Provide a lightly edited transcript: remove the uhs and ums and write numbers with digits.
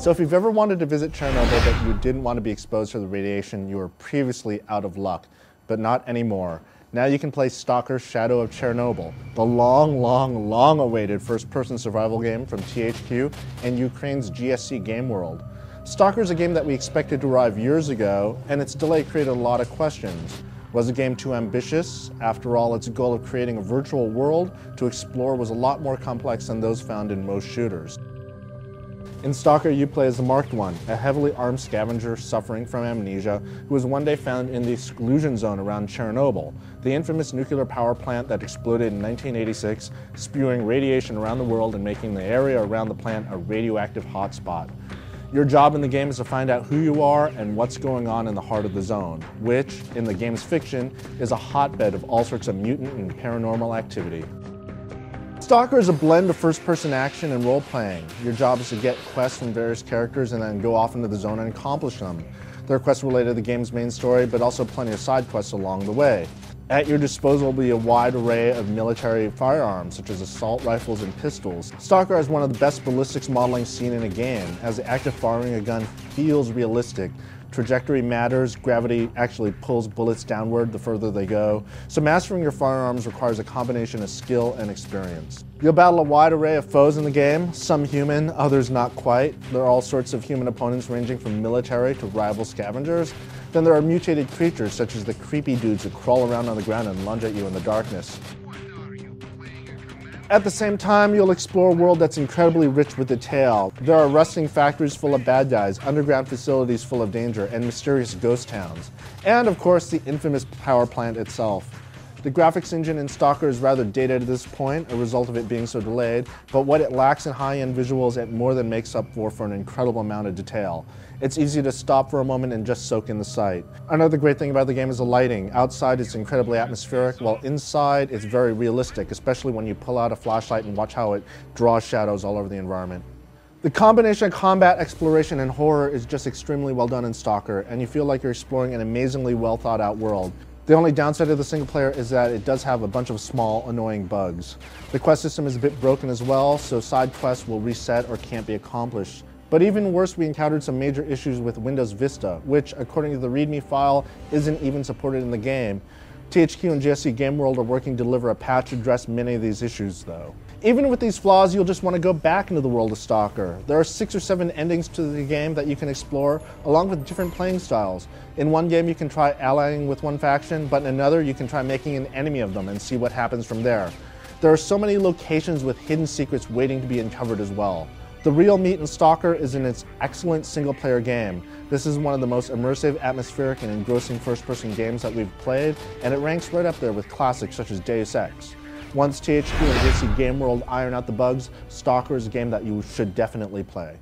So if you've ever wanted to visit Chernobyl but you didn't want to be exposed to the radiation, you were previously out of luck, but not anymore. Now you can play Stalker Shadow of Chernobyl, the long awaited first-person survival game from THQ and Ukraine's GSC Game World. Stalker is a game that we expected to arrive years ago, and its delay created a lot of questions. Was the game too ambitious? After all, its goal of creating a virtual world to explore was a lot more complex than those found in most shooters. In Stalker, you play as the Marked One, a heavily armed scavenger suffering from amnesia who was one day found in the exclusion zone around Chernobyl, the infamous nuclear power plant that exploded in 1986, spewing radiation around the world and making the area around the plant a radioactive hotspot. Your job in the game is to find out who you are and what's going on in the heart of the zone, which, in the game's fiction, is a hotbed of all sorts of mutant and paranormal activity. Stalker is a blend of first-person action and role-playing. Your job is to get quests from various characters and then go off into the zone and accomplish them. There are quests related to the game's main story, but also plenty of side quests along the way. At your disposal will be a wide array of military firearms, such as assault rifles and pistols. Stalker has one of the best ballistics modeling seen in a game, as the act of firing a gun feels realistic. Trajectory matters, gravity actually pulls bullets downward the further they go, so mastering your firearms requires a combination of skill and experience. You'll battle a wide array of foes in the game, some human, others not quite. There are all sorts of human opponents ranging from military to rival scavengers. Then there are mutated creatures such as the creepy dudes who crawl around on the ground and lunge at you in the darkness. At the same time, you'll explore a world that's incredibly rich with detail. There are rusting factories full of bad guys, underground facilities full of danger, and mysterious ghost towns. And of course, the infamous power plant itself. The graphics engine in Stalker is rather dated at this point, a result of it being so delayed, but what it lacks in high-end visuals, it more than makes up for an incredible amount of detail. It's easy to stop for a moment and just soak in the sight. Another great thing about the game is the lighting. Outside it's incredibly atmospheric, while inside it's very realistic, especially when you pull out a flashlight and watch how it draws shadows all over the environment. The combination of combat, exploration, and horror is just extremely well done in Stalker, and you feel like you're exploring an amazingly well thought out world. The only downside of the single player is that it does have a bunch of small, annoying bugs. The quest system is a bit broken as well, so side quests will reset or can't be accomplished. But even worse, we encountered some major issues with Windows Vista, which, according to the README file, isn't even supported in the game. THQ and GSC Game World are working to deliver a patch to address many of these issues, though. Even with these flaws, you'll just want to go back into the world of Stalker. There are 6 or 7 endings to the game that you can explore, along with different playing styles. In one game, you can try allying with one faction, but in another, you can try making an enemy of them and see what happens from there. There are so many locations with hidden secrets waiting to be uncovered as well. The real meat in Stalker is in its excellent single-player game. This is one of the most immersive, atmospheric, and engrossing first-person games that we've played, and it ranks right up there with classics such as Deus Ex. Once THQ and GSC Game World iron out the bugs, Stalker is a game that you should definitely play.